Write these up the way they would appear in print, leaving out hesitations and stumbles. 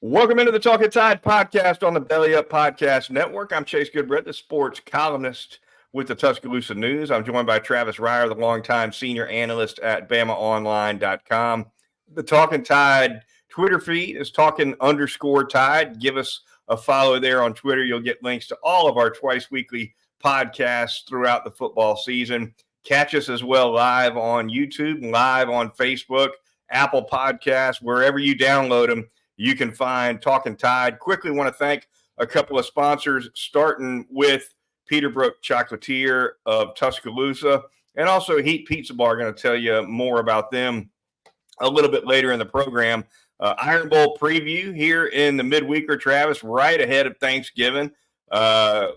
Welcome into the Talkin Tide podcast on the Belly Up Podcast Network. I'm Chase Goodbread, the sports columnist with the Tuscaloosa News. I'm joined by Travis Reier, the longtime senior analyst at BamaOnline.com. The Talkin Tide Twitter feed is Talkin_Tide. Give us a follow there on Twitter. You'll get links to all of our twice weekly podcasts throughout the football season. Catch us as well live on YouTube, live on Facebook, Apple Podcasts, wherever you download them. You can find Talkin Tide. Quickly want to thank a couple of sponsors, starting with Peterbrook Chocolatier of Tuscaloosa, and also Heat Pizza Bar. Going to tell you more about them a little bit later in the program. Iron Bowl preview here in the midweeker, Travis, right ahead of Thanksgiving. Want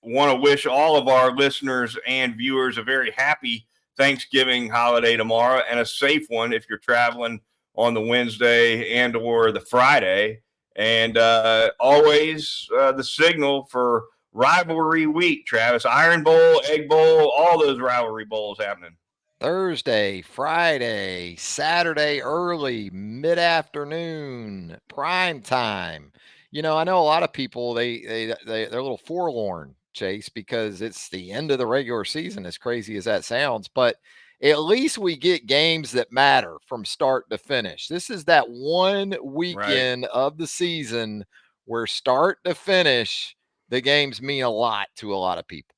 to wish all of our listeners and viewers a very happy Thanksgiving holiday tomorrow and a safe one if you're traveling on the Wednesday and or the Friday. And always the signal for rivalry week, Travis. Iron Bowl, Egg Bowl, all those rivalry bowls happening. Thursday, Friday, Saturday, early, mid-afternoon, prime time. I know a lot of people they're a little forlorn, Chase, because it's the end of the regular season, as crazy as that sounds, but at least we get games that matter from start to finish. This is that one weekend of the season where start to finish, the games mean a lot to a lot of people.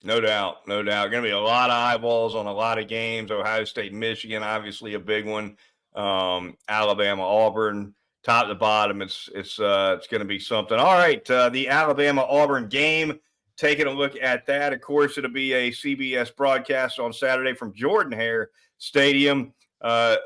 No doubt. Going to be a lot of eyeballs on a lot of games. Ohio State, Michigan, obviously a big one. Alabama, Auburn, top to bottom. It's going to be something. All right, the Alabama Auburn game. Taking a look at that. Of course, it'll be a CBS broadcast on Saturday from Jordan-Hare Stadium. Let's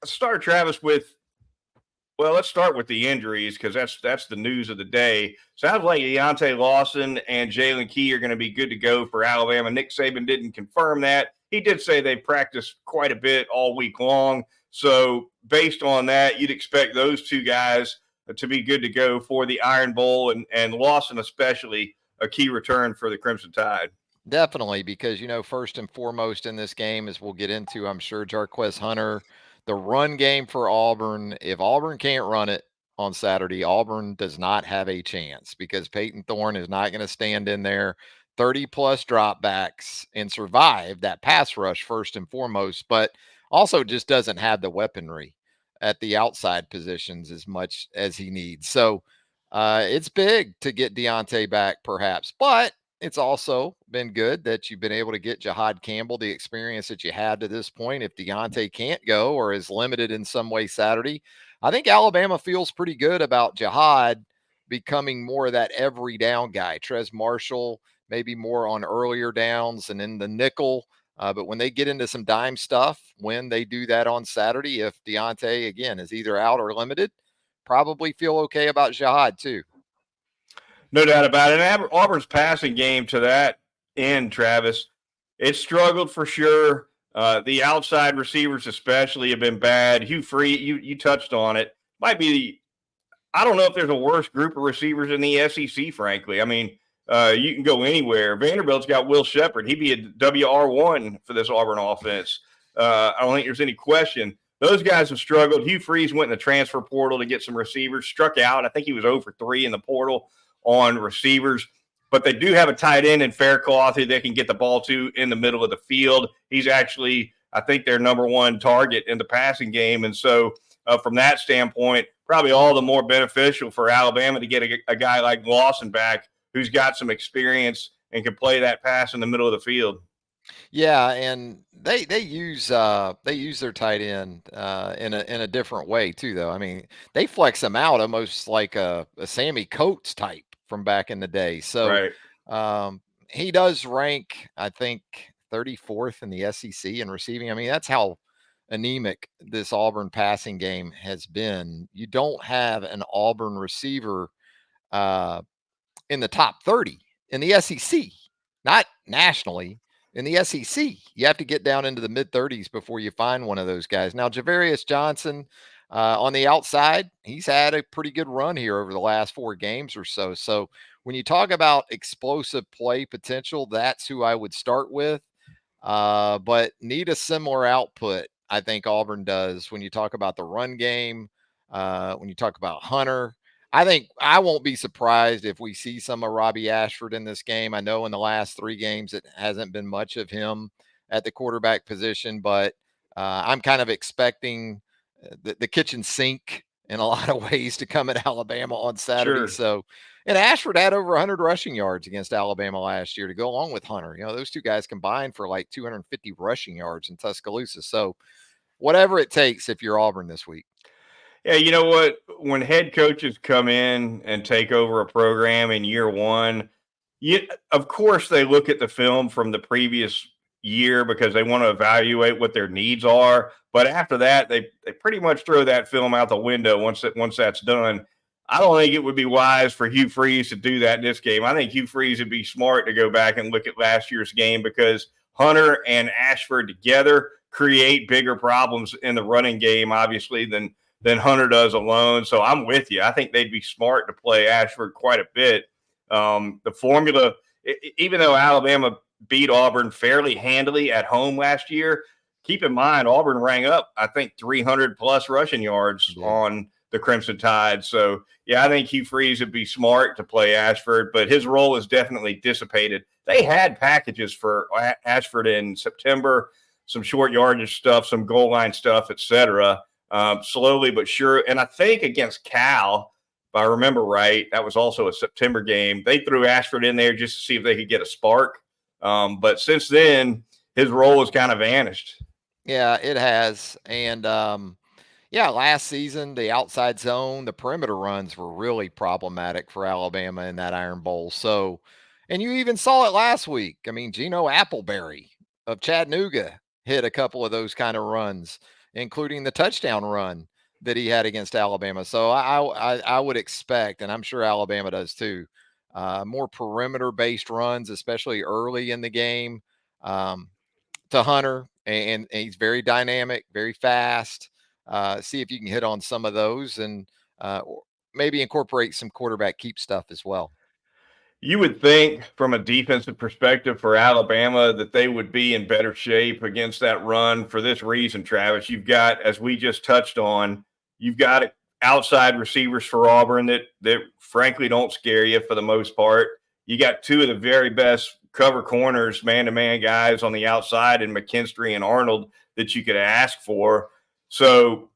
start, Travis, let's start with the injuries because that's the news of the day. Sounds like Deontay Lawson and Jalen Key are going to be good to go for Alabama. Nick Saban didn't confirm that. He did say they practiced quite a bit all week long. So based on that, you'd expect those two guys to be good to go for the Iron Bowl, and Lawson especially a key return for the Crimson Tide. Definitely, because, first and foremost in this game, as we'll get into, I'm sure, Jarquez Hunter, the run game for Auburn. If Auburn can't run it on Saturday, Auburn does not have a chance because Peyton Thorne is not going to stand in there 30-plus dropbacks and survive that pass rush first and foremost, but also just doesn't have the weaponry at the outside positions as much as he needs. So it's big to get Deontay back, perhaps, but it's also been good that you've been able to get Jahad Campbell the experience that you had to this point. If Deontay can't go or is limited in some way Saturday, I think Alabama feels pretty good about Jahad becoming more of that every down guy. Trez Marshall, maybe more on earlier downs and in the nickel. But when they get into some dime stuff, when they do that on Saturday, if Deontay, again, is either out or limited, probably feel okay about Jahad too. No doubt about it. And Auburn's passing game to that end, Travis, it struggled for sure. The outside receivers especially have been bad. Hugh Free, you touched on it. Might be I don't know if there's a worse group of receivers in the SEC, frankly. I mean, you can go anywhere. Vanderbilt's got Will Shepherd. He'd be a WR1 for this Auburn offense. I don't think there's any question. Those guys have struggled. Hugh Freeze went in the transfer portal to get some receivers, struck out. I think he was 0 for 3 in the portal on receivers. But they do have a tight end in Faircloth who they can get the ball to in the middle of the field. He's actually, I think, their number one target in the passing game. And so from that standpoint, probably all the more beneficial for Alabama to get a guy like Lawson back who's got some experience and can play that pass in the middle of the field. Yeah, and they use their tight end in a different way too, though. I mean, they flex him out almost like a Sammy Coates type from back in the day. So he does rank, I think, 34th in the SEC in receiving. I mean, that's how anemic this Auburn passing game has been. You don't have an Auburn receiver in the top 30 in the SEC, not nationally. In the SEC, you have to get down into the mid 30s before you find one of those guys. Now, Javarius Johnson on the outside, he's had a pretty good run here over the last 4 games or so. So when you talk about explosive play potential, that's who I would start with. But need a similar output, I think Auburn does, when you talk about the run game When you talk about Hunter, I think I won't be surprised if we see some of Robbie Ashford in this game. I know in the last 3 games it hasn't been much of him at the quarterback position, but I'm kind of expecting the kitchen sink in a lot of ways to come at Alabama on Saturday. Sure. So, and Ashford had over 100 rushing yards against Alabama last year to go along with Hunter. Those two guys combined for like 250 rushing yards in Tuscaloosa. So, whatever it takes if you're Auburn this week. Yeah, you know what? When head coaches come in and take over a program in year one, of course they look at the film from the previous year because they want to evaluate what their needs are. But after that, they pretty much throw that film out the window once that's done. I don't think it would be wise for Hugh Freeze to do that in this game. I think Hugh Freeze would be smart to go back and look at last year's game because Hunter and Ashford together create bigger problems in the running game, obviously, than Hunter does alone. So I'm with you. I think they'd be smart to play Ashford quite a bit. The formula, even though Alabama beat Auburn fairly handily at home last year, keep in mind Auburn rang up, I think, 300 plus rushing yards on the Crimson Tide. So, yeah, I think Hugh Freeze would be smart to play Ashford, but his role is definitely dissipated. They had packages for Ashford in September, some short yardage stuff, some goal line stuff, etc. Slowly but sure. And I think against Cal, if I remember right, that was also a September game. They threw Ashford in there just to see if they could get a spark. But since then, his role has kind of vanished. Yeah, it has. And yeah, last season, the outside zone, the perimeter runs were really problematic for Alabama in that Iron Bowl. So, and you even saw it last week. I mean, Geno Appleberry of Chattanooga hit a couple of those kind of runs, including the touchdown run that he had against Alabama. So I would expect, and I'm sure Alabama does too, more perimeter based runs, especially early in the game. Um, to Hunter, and he's very dynamic, very fast. See if you can hit on some of those, and maybe incorporate some quarterback keep stuff as well. You would think, from a defensive perspective for Alabama, that they would be in better shape against that run for this reason, Travis. You've got, as we just touched on, you've got outside receivers for Auburn that frankly don't scare you for the most part. You got two of the very best cover corners, man-to-man guys on the outside in McKinstry and Arnold that you could ask for. So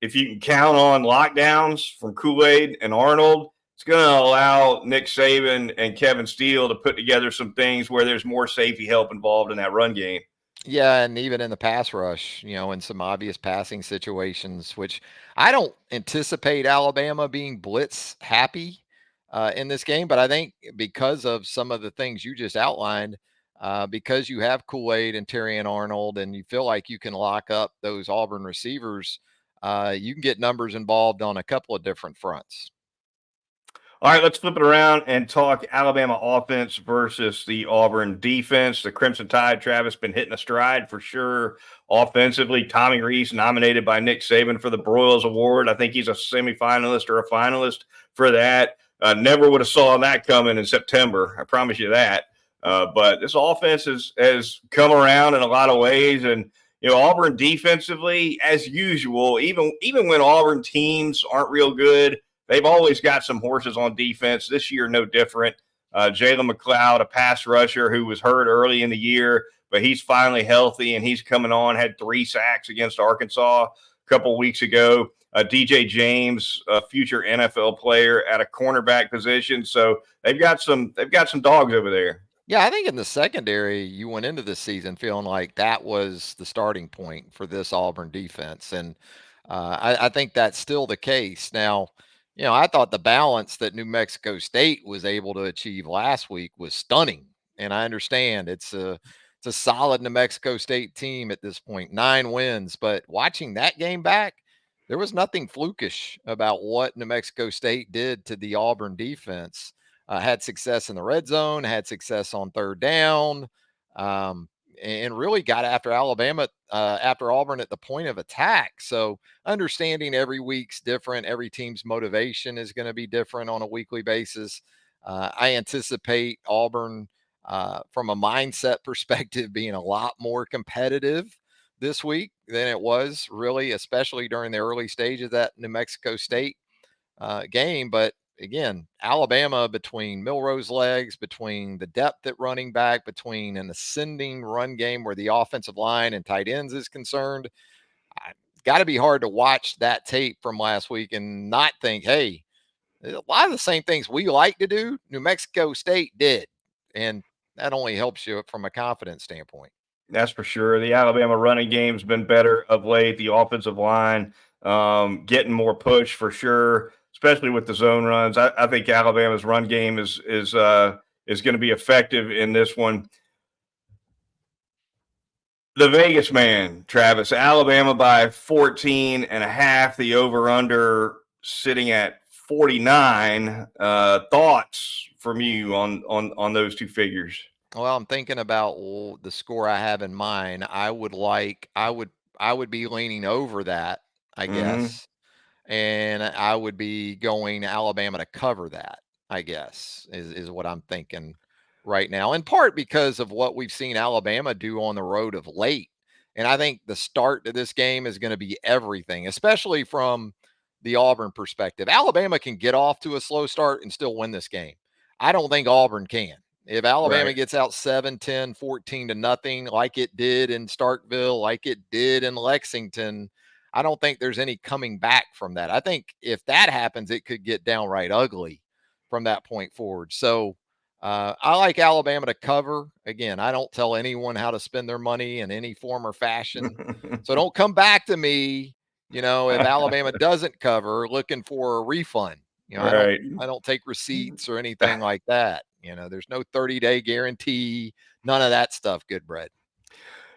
if you can count on lockdowns from Kool-Aid and Arnold, it's going to allow Nick Saban and Kevin Steele to put together some things where there's more safety help involved in that run game. Yeah, and even in the pass rush, in some obvious passing situations, which I don't anticipate Alabama being blitz happy in this game, but I think because of some of the things you just outlined, because you have Kool-Aid and Terry and Arnold, and you feel like you can lock up those Auburn receivers, you can get numbers involved on a couple of different fronts. All right, let's flip it around and talk Alabama offense versus the Auburn defense. The Crimson Tide, Travis, been hitting a stride for sure offensively. Tommy Rees nominated by Nick Saban for the Broyles Award. I think he's a semifinalist or a finalist for that. Never would have saw that coming in September. I promise you that. But this offense has come around in a lot of ways, and Auburn defensively, as usual, even when Auburn teams aren't real good, they've always got some horses on defense. This year, no different. Jalen McLeod, a pass rusher who was hurt early in the year, but he's finally healthy and he's coming on. Had 3 sacks against Arkansas a couple weeks ago. DJ James, a future NFL player at a cornerback position. So they've got some dogs over there. Yeah, I think in the secondary, you went into the season feeling like that was the starting point for this Auburn defense, and I think that's still the case. Now, I thought the balance that New Mexico State was able to achieve last week was stunning, and I understand it's a solid New Mexico State team at this point, 9 wins. But watching that game back, there was nothing flukish about what New Mexico State did to the Auburn defense. Had success in the red zone, had success on third down, um, and really got after after Auburn at the point of attack. So understanding every week's different, every team's motivation is going to be different on a weekly basis. I anticipate Auburn, from a mindset perspective, being a lot more competitive this week than it was really, especially during the early stage of that New Mexico State game. But again, Alabama, between Milroe's legs, between the depth at running back, between an ascending run game where the offensive line and tight ends is concerned, it's got to be hard to watch that tape from last week and not think, hey, a lot of the same things we like to do, New Mexico State did. And that only helps you from a confidence standpoint. That's for sure. The Alabama running game's been better of late. The offensive line getting more push for sure, especially with the zone runs. I think Alabama's run game is going to be effective in this one. The Vegas man, Travis, Alabama by 14 and a half. The over under sitting at 49. Thoughts from you on those two figures? Well, I'm thinking about the score I have in mind. I would be leaning over that, I Mm-hmm. guess. And I would be going Alabama to cover that, I guess, is what I'm thinking right now. In part because of what we've seen Alabama do on the road of late. And I think the start to this game is going to be everything, especially from the Auburn perspective. Alabama can get off to a slow start and still win this game. I don't think Auburn can. If Alabama Right. gets out 7, 10, 14 to nothing, like it did in Starkville, like it did in Lexington, I don't think there's any coming back from that. I think if that happens, it could get downright ugly from that point forward. So I like Alabama to cover. Again, I don't tell anyone how to spend their money in any form or fashion. So don't come back to me, if Alabama doesn't cover looking for a refund. Right. I don't take receipts or anything like that. There's no 30-day guarantee, none of that stuff, Goodbread.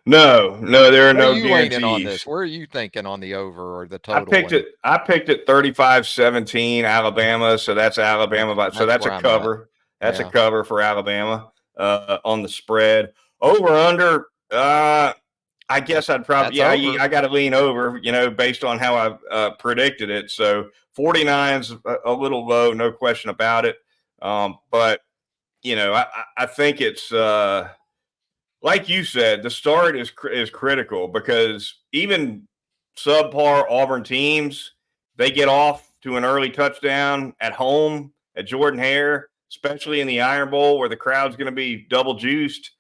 No, there are What are no you leaning on guarantees. this? Where are you thinking on the over or the I total? picked it. I picked it 35-17 Alabama. So that's Alabama. So That's that's a where I'm at. cover. That's a Yeah, cover for Alabama on the spread. Over under. I guess I'd probably. that's Yeah, over. I got to lean over. Based on how I predicted it. So 49's a little low, no question about it. But I think it's. Like you said, the start is critical because even subpar Auburn teams, they get off to an early touchdown at home at Jordan Hare, especially in the Iron Bowl where the crowd's going to be double juiced.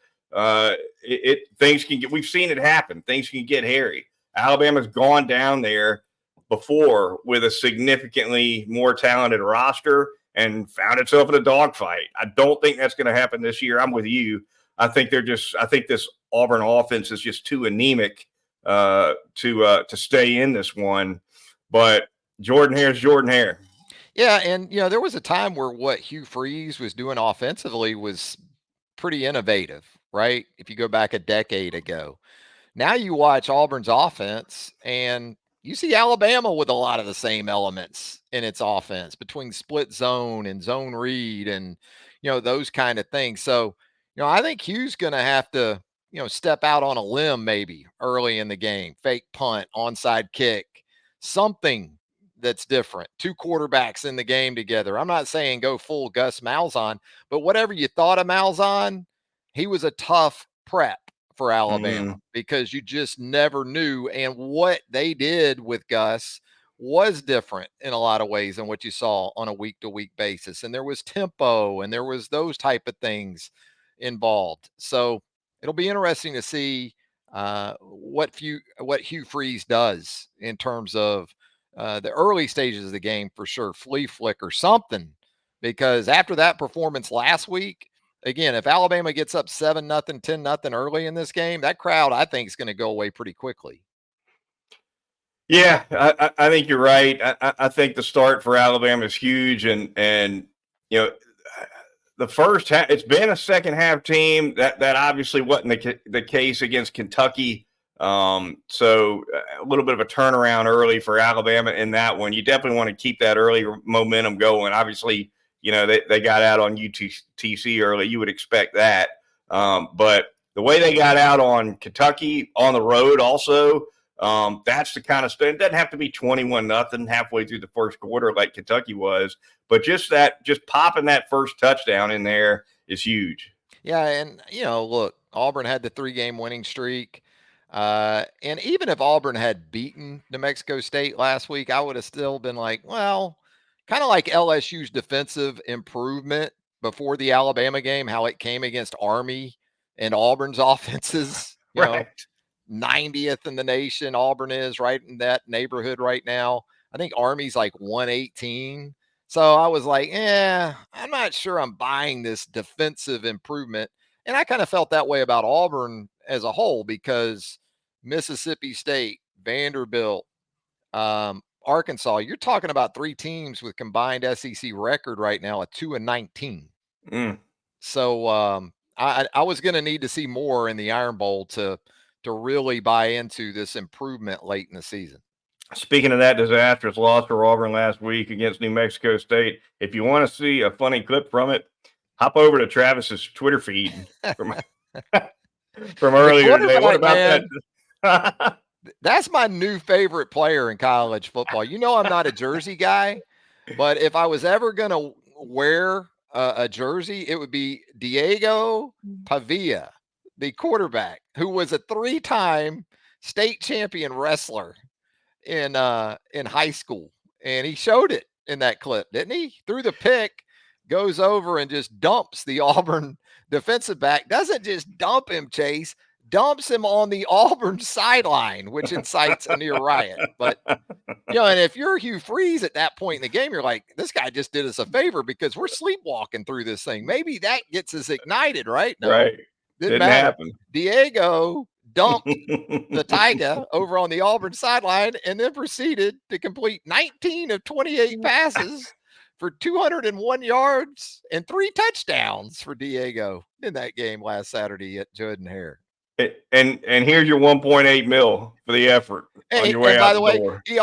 Things can get. We've seen it happen. Things can get hairy. Alabama's gone down there before with a significantly more talented roster and found itself in a dogfight. I don't think that's going to happen this year. I'm with you. I think this Auburn offense is just too anemic to stay in this one. But Jordan Hare's Jordan Hare. Yeah, and there was a time where what Hugh Freeze was doing offensively was pretty innovative, right? If you go back a decade ago. Now you watch Auburn's offense and you see Alabama with a lot of the same elements in its offense between split zone and zone read and those kind of things. So, I think Hugh's going to have to, step out on a limb maybe early in the game, fake punt, onside kick, something that's different. Two quarterbacks in the game together. I'm not saying go full Gus Malzahn, but whatever you thought of Malzahn, he was a tough prep for Alabama because you just never knew. And what they did with Gus was different in a lot of ways than what you saw on a week to week basis. And there was tempo and there was those type of things involved. So it'll be interesting to see what Hugh Freeze does in terms of the early stages of the game for sure, flea flicker, something, because after that performance last week, again, if Alabama gets up 7-0, 10-0 early in this game, that crowd, I think, is going to go away pretty quickly. Yeah, I think you're right. I think the start for Alabama is huge, and the first half, it's been a second half team that obviously wasn't the case against Kentucky. So a little bit of a turnaround early for Alabama in that one. You definitely want to keep that early momentum going. Obviously, they got out on UTC early. You would expect that. But the way they got out on Kentucky on the road also, that's the kind of stuff. It doesn't have to be 21-0 halfway through the first quarter like Kentucky was, but just popping that first touchdown in there is huge. Yeah, and look, Auburn had the 3-game winning streak. And even if Auburn had beaten New Mexico State last week, I would have still been like, well, kind of like LSU's defensive improvement before the Alabama game, how it came against Army and Auburn's offenses, Right. 90th in the nation. Auburn is right in that neighborhood right now. I think Army's like 118. So I was like, I'm not sure I'm buying this defensive improvement. And I kind of felt that way about Auburn as a whole because Mississippi State, Vanderbilt, Arkansas, you're talking about 3 teams with combined SEC record right now at 2-19. Mm. So I was going to need to see more in the Iron Bowl to really buy into this improvement late in the season. Speaking of that disastrous loss for Auburn last week against New Mexico State, if you want to see a funny clip from it, hop over to Travis's Twitter feed from earlier today. What about that? That's my new favorite player in college football. I'm not a jersey guy, but if I was ever going to wear a jersey, it would be Diego Pavia, the quarterback, who was a 3-time state champion wrestler in high school, and he showed it in that clip, didn't he? Threw the pick, goes over and just dumps the Auburn defensive back. Doesn't just dump him, Chase, dumps him on the Auburn sideline, which incites a near riot. But and if you're Hugh Freeze at that point in the game, you're like, this guy just did us a favor because we're sleepwalking through this thing. Maybe that gets us ignited, right? No, right. Didn't matter. Happen. Diego dumped the Tiger over on the Auburn sideline and then proceeded to complete 19 of 28 passes for 201 yards and 3 touchdowns for Diego in that game last Saturday at Jordan-Hare. And here's your 1.8 mil for the effort on your way out the door. He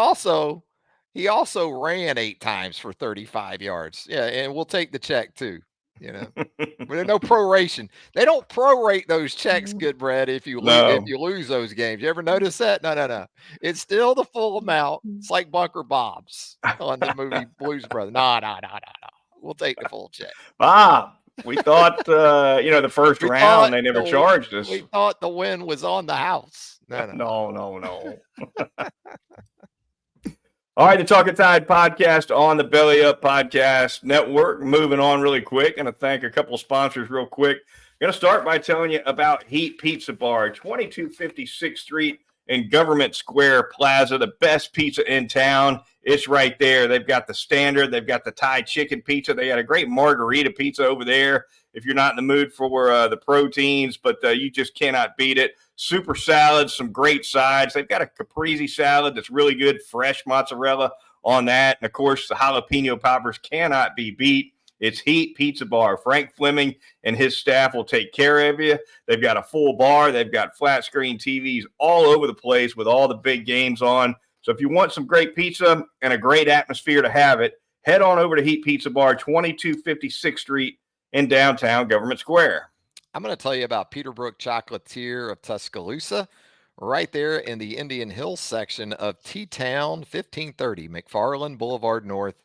also ran 8 times for 35 yards. Yeah, and we'll take the check too. There's no proration. They don't prorate those checks, Goodbread, if you lose those games. You ever notice that? No. It's still the full amount. It's like Bunker Bob's on the movie Blues Brothers. No. We'll take the full check. Bob, we thought, the first round, they never charged us. We thought the win was on the house. No. All right, the Talkin Tide podcast on the Belly Up Podcast Network. Moving on really quick. Going to thank a couple of sponsors real quick. Going to start by telling you about Heat Pizza Bar, 2256th Street in Government Square Plaza, the best pizza in town. It's right there. They've got the standard. They've got the Thai chicken pizza. They got a great margarita pizza over there if you're not in the mood for the proteins, but you just cannot beat it. Super salads, some great sides. They've got a caprese salad that's really good, fresh mozzarella on that. And, of course, the jalapeno poppers cannot be beat. It's Heat Pizza Bar. Frank Fleming and his staff will take care of you. They've got a full bar. They've got flat screen TVs all over the place with all the big games on. So if you want some great pizza and a great atmosphere to have it, head on over to Heat Pizza Bar, 2256th Street in downtown Government Square. I'm going to tell you about Peterbrook Chocolatier of Tuscaloosa, right there in the Indian Hills section of T-Town, 1530 McFarland Boulevard North.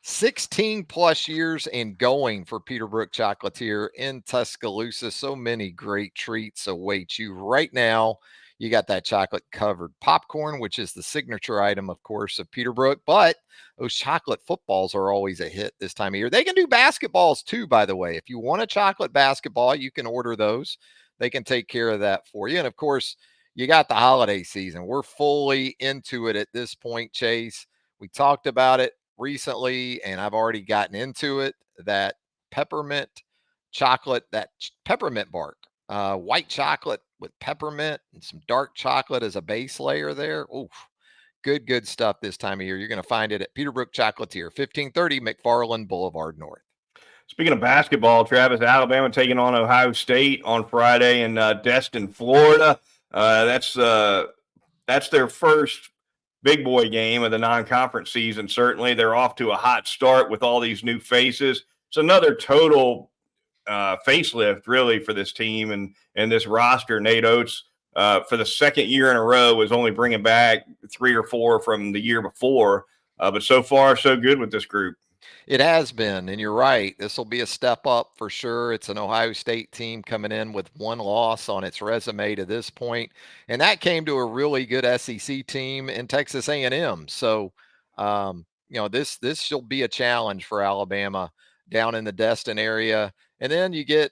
16 plus years and going for Peterbrook Chocolatier in Tuscaloosa. So many great treats await you right now. You got that chocolate covered popcorn, which is the signature item, of course, of Peterbrook. But those chocolate footballs are always a hit this time of year. They can do basketballs too, by the way. If you want a chocolate basketball, you can order those. They can take care of that for you. And of course, you got the holiday season. We're fully into it at this point, Chase. We talked about it recently, and I've already gotten into it. That peppermint chocolate, that peppermint bark, white chocolate with peppermint and some dark chocolate as a base layer there. Oof, good stuff this time of year. You're going to find it at Peterbrook Chocolatier, 1530 McFarland Boulevard North. Speaking of basketball, Travis, Alabama taking on Ohio State on Friday in Destin, Florida. That's their first big boy game of the non-conference season. Certainly, they're off to a hot start with all these new faces. It's another total facelift, really, for this team and this roster. Nate Oates, for the second year in a row, was only bringing back 3 or 4 from the year before. But so far, so good with this group. It has been, and you're right. This will be a step up for sure. It's an Ohio State team coming in with one loss on its resume to this point, and that came to a really good SEC team in Texas A&M. So, this will be a challenge for Alabama down in the Destin area. And then you get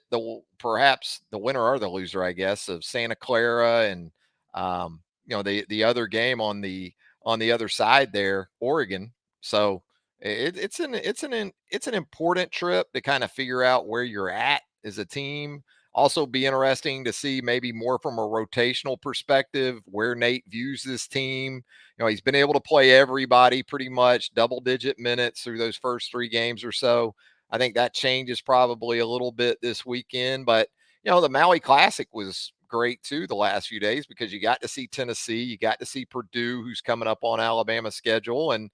perhaps the winner or the loser, I guess, of Santa Clara and the other game on the other side there, Oregon. So it's an important trip to kind of figure out where you're at as a team. Also, be interesting to see maybe more from a rotational perspective where Nate views this team. He's been able to play everybody pretty much double-digit minutes through those first 3 games or so. I think that changes probably a little bit this weekend, but the Maui Classic was great too the last few days because you got to see Tennessee, you got to see Purdue, who's coming up on Alabama's schedule, and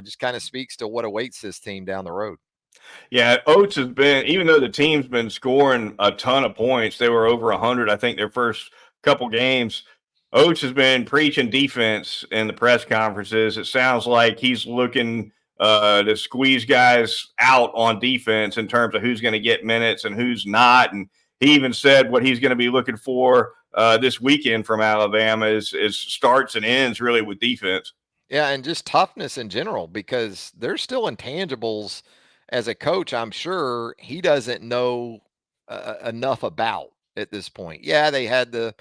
just kind of speaks to what awaits this team down the road. Yeah, Oates has been, even though the team's been scoring a ton of points, they were over 100, I think, their first couple games. Oates has been preaching defense in the press conferences. It sounds like he's looking to squeeze guys out on defense in terms of who's going to get minutes and who's not. And he even said what he's going to be looking for this weekend from Alabama is starts and ends really with defense. Yeah, and just toughness in general because there's still intangibles as a coach. I'm sure he doesn't know enough about at this point. Yeah, they had the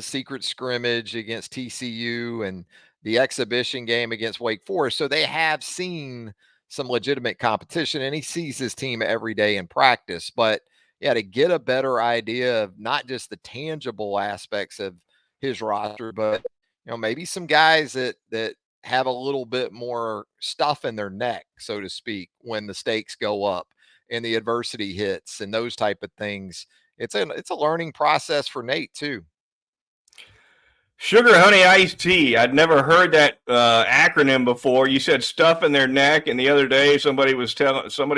secret scrimmage against TCU and the exhibition game against Wake Forest, so they have seen some legitimate competition, and he sees his team every day in practice. But yeah, to get a better idea of not just the tangible aspects of his roster, but maybe some guys that have a little bit more stuff in their neck, so to speak, when the stakes go up and the adversity hits and those type of things. It's a learning process for Nate too. Sugar honey iced tea. I'd never heard that acronym before. You said stuff in their neck, and the other day somebody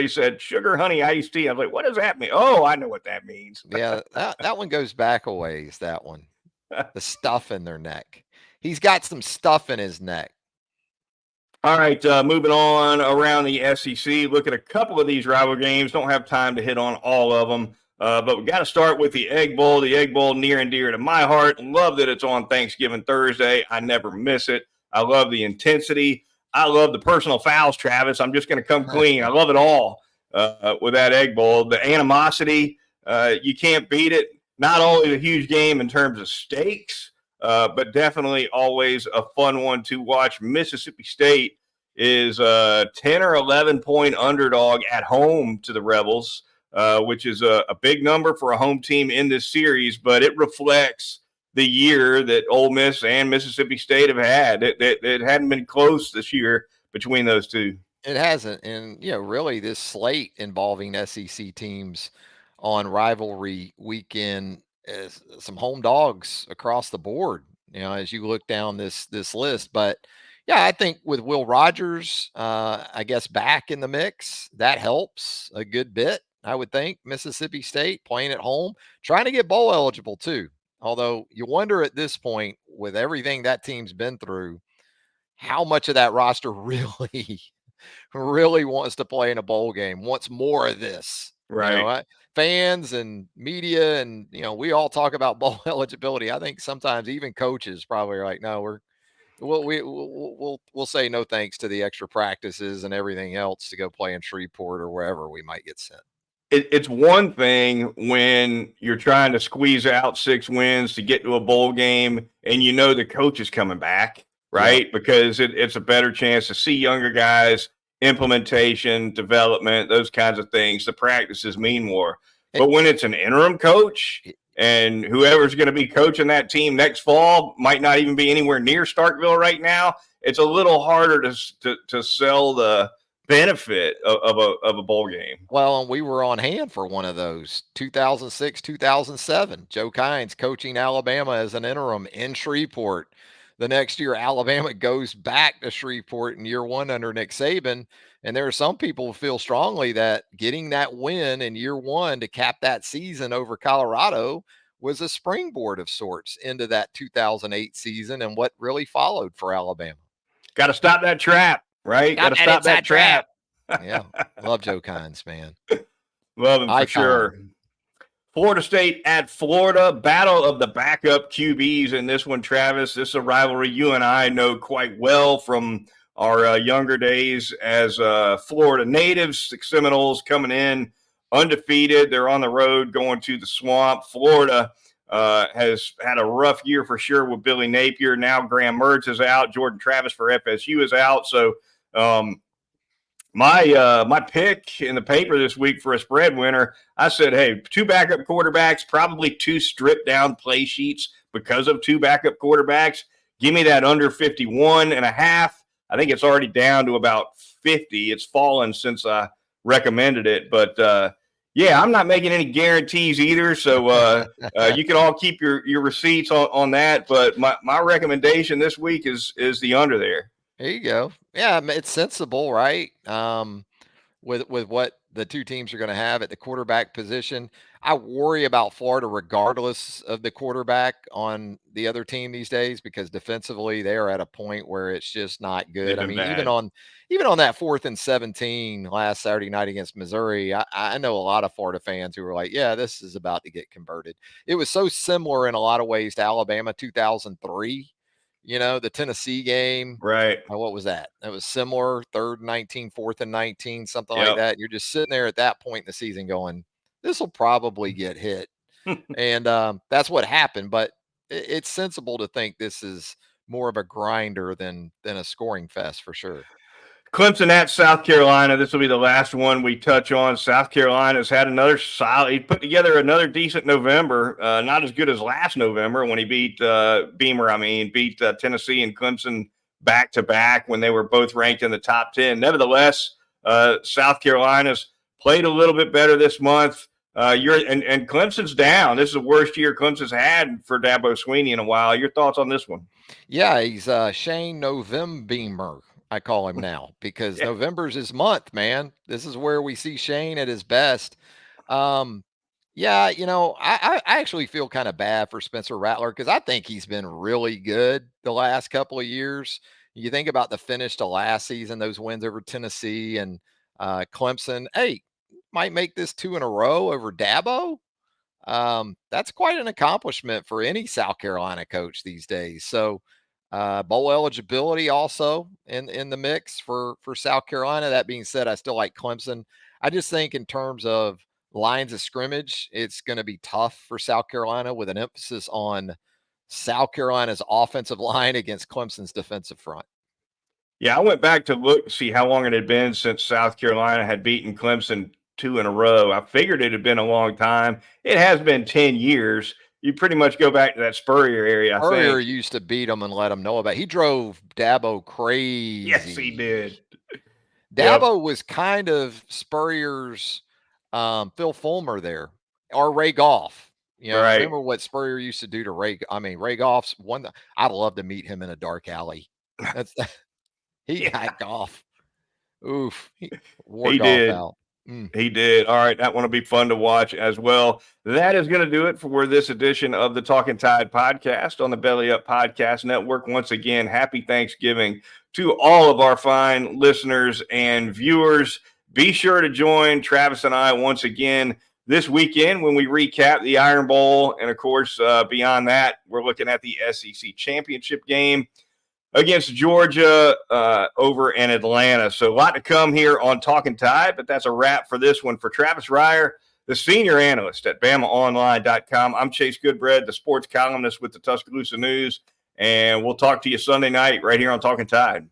said sugar honey iced tea. I was like, what does that mean? Oh, I know what that means. Yeah, that one goes back a ways. That one, the stuff in their neck. He's got some stuff in his neck. All right, moving on around the SEC. Look at a couple of these rival games. Don't have time to hit on all of them, but we got to start with the Egg Bowl. The Egg Bowl near and dear to my heart. Love that it's on Thanksgiving Thursday. I never miss it. I love the intensity. I love the personal fouls, Travis. I'm just going to come clean. I love it all with that Egg Bowl. The animosity, you can't beat it. Not only a huge game in terms of stakes, but definitely always a fun one to watch. Mississippi State is a 10 or 11 point underdog at home to the Rebels, which is a big number for a home team in this series, but it reflects the year that Ole Miss and Mississippi State have had. It hadn't been close this year between those two. It hasn't. And, really this slate involving SEC teams on rivalry weekend is some home dogs across the board, as you look down this list. But yeah, I think with Will Rogers, I guess back in the mix, that helps a good bit. I would think Mississippi State playing at home, trying to get bowl eligible too. Although you wonder at this point, with everything that team's been through, how much of that roster really wants to play in a bowl game, wants more of this. Right. Fans and media, and we all talk about bowl eligibility. I think sometimes even coaches probably are like, no, we'll say no thanks to the extra practices and everything else to go play in Shreveport or wherever we might get sent. It's one thing when you're trying to squeeze out 6 wins to get to a bowl game and the coach is coming back, right? Yep. Because it's a better chance to see younger guys, implementation, development, those kinds of things. The practices mean more. But when it's an interim coach and whoever's going to be coaching that team next fall might not even be anywhere near Starkville right now, it's a little harder to sell the benefit of a bowl game. Well, and we were on hand for one of those 2006, 2007. Joe Kynes coaching Alabama as an interim in Shreveport. The next year, Alabama goes back to Shreveport in year 1 under Nick Saban. And there are some people who feel strongly that getting that win in year 1 to cap that season over Colorado was a springboard of sorts into that 2008 season and what really followed for Alabama. Got to stop that trap, right? Got to stop that trap. Yeah. Love Joe Kynes, man. Love him for Icon. sure. Florida State at Florida, battle of the backup QBs in this one, Travis. This is a rivalry you and I know quite well from our younger days as Florida natives. The Seminoles coming in undefeated. They're on the road going to the Swamp. Florida has had a rough year for sure with Billy Napier. Now Graham Mertz is out. Jordan Travis for FSU is out. So my pick in the paper this week for a spread winner, I said, hey, two backup quarterbacks, probably two stripped down play sheets because of two backup quarterbacks. Give me that under 51.5. I think it's already down to about 50. It's fallen since I recommended it. But yeah, I'm not making any guarantees either. So you can all keep your receipts on that. But my recommendation this week is the under there. There you go. Yeah, it's sensible, right? With what the two teams are going to have at the quarterback position. I worry about Florida regardless of the quarterback on the other team these days because defensively they are at a point where it's just not They've good. I been mean, even bad. on that 4th and 17 last Saturday night against Missouri, I know a lot of Florida fans who were like, yeah, this is about to get converted. It was so similar in a lot of ways to Alabama 2003, the Tennessee game. Right. What was that? That was similar, 3rd and 19, 4th and 19, something like Yep. that. You're just sitting there at that point in the season going, this will probably get hit. And that's what happened. But it's sensible to think this is more of a grinder than a scoring fest for sure. Clemson at South Carolina. This will be the last one we touch on. South Carolina's had another solid. He put together another decent November. Not as good as last November when he beat beat Tennessee and Clemson back to back when they were both ranked in the top 10. Nevertheless, South Carolina's played a little bit better this month. And Clemson's down. This is the worst year Clemson's had for Dabo Swinney in a while. Your thoughts on this one? Yeah, he's Shane November. I call him now because Yeah. November's his month, man. This is where we see Shane at his best. Um, yeah, I actually feel kind of bad for Spencer Rattler because I think he's been really good the last couple of years. You think about the finish to last season, those wins over Tennessee and Clemson. Hey, might make this 2 in a row over Dabo. That's quite an accomplishment for any South Carolina coach these days. So, bowl eligibility also in the mix for South Carolina. That being said, I still like Clemson. I just think in terms of lines of scrimmage, it's going to be tough for South Carolina with an emphasis on South Carolina's offensive line against Clemson's defensive front. Yeah, I went back to see how long it had been since South Carolina had beaten Clemson 2 in a row. I figured it had been a long time. It has been 10 years. You pretty much go back to that Spurrier area, I Spurrier think. used to beat them and let them know about it. He drove Dabo crazy. Yes, he did. Yep. Dabo was kind of Spurrier's Phil Fulmer there, or Ray Goff. Right. Remember what Spurrier used to do to Ray? I mean, Ray Goff's one. I'd love to meet him in a dark alley. That's he Yeah, got Goff. Oof, he wore he Goff did. out. Mm. He did. All right. That one will be fun to watch as well. That is going to do it for this edition of the Talkin Tide podcast on the Belly Up Podcast Network. Once again, happy Thanksgiving to all of our fine listeners and viewers. Be sure to join Travis and I once again this weekend when we recap the Iron Bowl. And of course, beyond that, we're looking at the SEC championship game against Georgia over in Atlanta. So a lot to come here on Talkin Tide, but that's a wrap for this one. For Travis Reier, the senior analyst at BamaOnline.com, I'm Chase Goodbread, the sports columnist with the Tuscaloosa News, and we'll talk to you Sunday night right here on Talkin Tide.